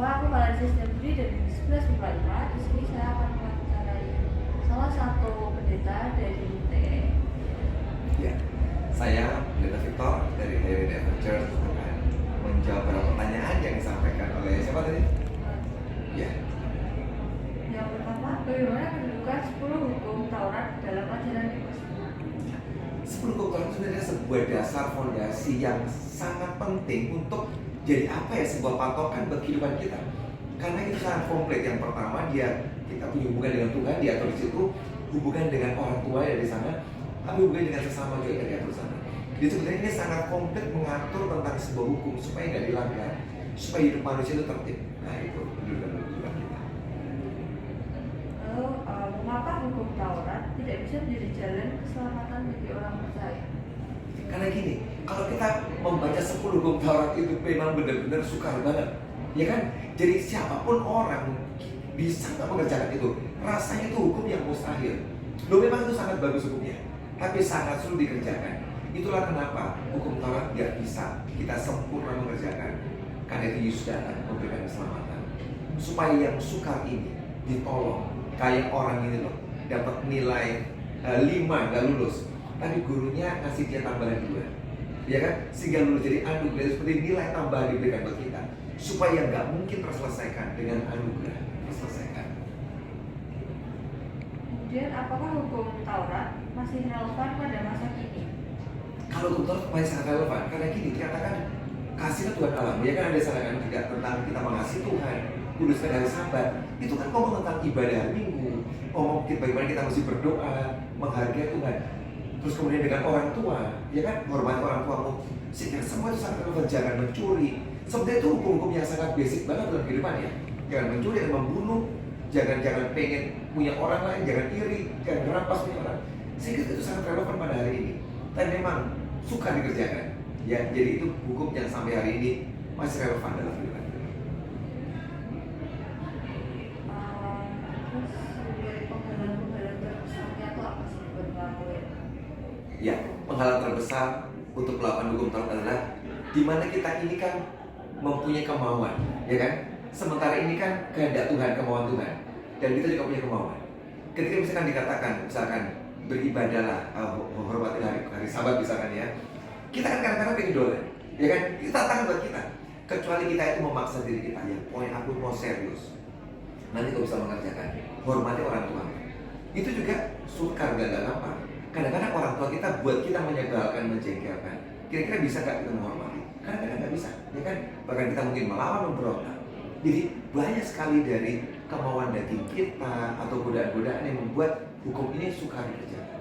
Semua aku Valencia Setiabudi dari 11 MIPA 5. Di sini saya akan mewawancarai salah satu pendeta dari UT. Ya, saya Pendeta Victor dari Heritage Adventure akan menjawab beberapa pertanyaan yang disampaikan oleh siapa tadi? Ya, Yang pertama, bagaimana menentukan 10 hukum Taurat dalam ajaran Bebas? 10 hukum Taurat itu sebenarnya sebuah dasar fondasi yang sangat penting untuk jadi apa ya, sebuah patokan bagi kehidupan kita. Karena itu sangat komplit. Yang pertama, kita punya hubungan dengan Tuhan, diatur di situ, hubungan dengan orang tua dari sana, tapi hubungan dengan sesama juga diatur di sana. Jadi sebenarnya ini sangat komplit mengatur tentang sebuah hukum supaya nggak dilanggar, supaya hidup manusia itu tertib. Nah itu kehidupan kita. Lalu, mengapa hukum Taurat tidak bisa menjadi jalan keselamatan bagi orang percaya? Karena gini, kalau kita membaca 10 hukum Taurat itu memang benar-benar sukar banget, ya kan? Jadi siapapun orang bisa nggak mengerjakan itu. Rasanya itu hukum yang mustahil. Loh, memang itu sangat bagus hukumnya, tapi sangat sulit dikerjakan. Itulah kenapa hukum Taurat nggak bisa kita sempurna mengerjakan. Karena itu Yesus datang memberikan keselamatan supaya yang sukar ini ditolong. Kayak orang ini loh, dapat nilai 5 nggak lulus, tapi gurunya ngasih dia tambahan 2, ya kan? Sehingga lulus. Jadi anugerah seperti nilai tambahan diberikan buat kita supaya nggak mungkin terselesaikan dengan anugerah terselesaikan. Kemudian, apakah hukum Taurat masih relevan pada masa kini? Kalau hukum Taurat masih sangat relevan karena gini, dikatakan kasihlah Tuhan Allah, ya kan? Ada sarangan tidak tentang kita mengasihi Tuhan, kuduskan hari Sabat. Itu kan ngomong tentang ibadah hari Minggu, ngomong bagaimana kita mesti berdoa, menghargai Tuhan. Terus kemudian dengan orang tua, ya kan, hormati orang tuamu. Sehingga semua itu sangat relevan. Jangan mencuri. Sebenarnya itu hukum-hukum yang sangat basic banget dalam kehidupan ya. Jangan mencuri, jangan membunuh, jangan pengen punya orang lain, jangan iri, jangan merampas punya orang. Sehingga itu sangat relevan pada hari ini. Dan memang suka dikerjakan. Ya, jadi itu hukum yang sampai hari ini masih relevan dalam kehidupan. Ya, penghalang terbesar untuk melakukan hukum Taurat adalah di mana kita ini kan mempunyai kemauan, ya kan? Sementara ini kan kehendak Tuhan, kemauan Tuhan, dan kita juga punya kemauan. Ketika misalkan dikatakan, misalkan beribadahlah, hormati hari Sabat misalkan ya, kita kan kadang-kadang pengen dolen, ya kan? Itu tantangan buat kita. Kecuali kita itu memaksa diri kita, ya, poin aku mau serius. Nanti kau bisa mengerjakan, hormati orang tua. Itu juga sukar, gak gampang. Kadang-kadang orang tua kita buat kita menyebalkan, menjengkelkan. Kira-kira bisa gak kita menghormati? Kadang-kadang gak bisa, ya kan? Bahkan kita mungkin melawan, memberontak. Jadi banyak sekali dari kemauan daging kita atau godaan-godaan yang membuat hukum ini sukar dikerjakan.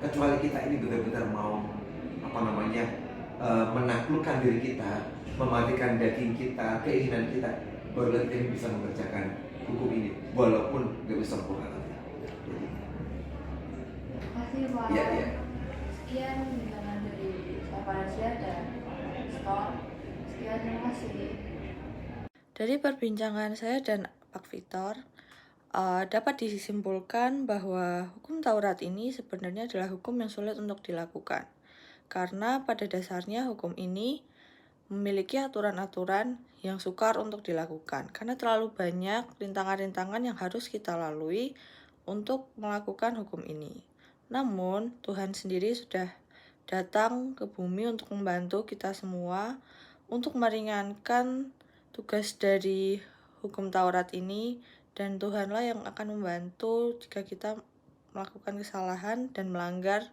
Kecuali kita ini benar-benar mau menaklukkan diri kita, mematikan daging kita, keinginan kita, baru kita bisa mengerjakan hukum ini, walaupun gak bisa sempurna. Terima kasih Pak. Ya, ya. Sekian bincang dari saya Valencia dan Pak Victor. Sekian, terima kasih. Dari perbincangan saya dan Pak Victor, dapat disimpulkan bahwa hukum Taurat ini sebenarnya adalah hukum yang sulit untuk dilakukan. Karena pada dasarnya hukum ini memiliki aturan-aturan yang sukar untuk dilakukan. Karena terlalu banyak rintangan-rintangan yang harus kita lalui untuk melakukan hukum ini. Namun, Tuhan sendiri sudah datang ke bumi untuk membantu kita semua untuk meringankan tugas dari hukum Taurat ini, dan Tuhanlah yang akan membantu jika kita melakukan kesalahan dan melanggar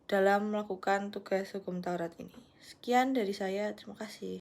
dalam melakukan tugas hukum Taurat ini. Sekian dari saya, terima kasih.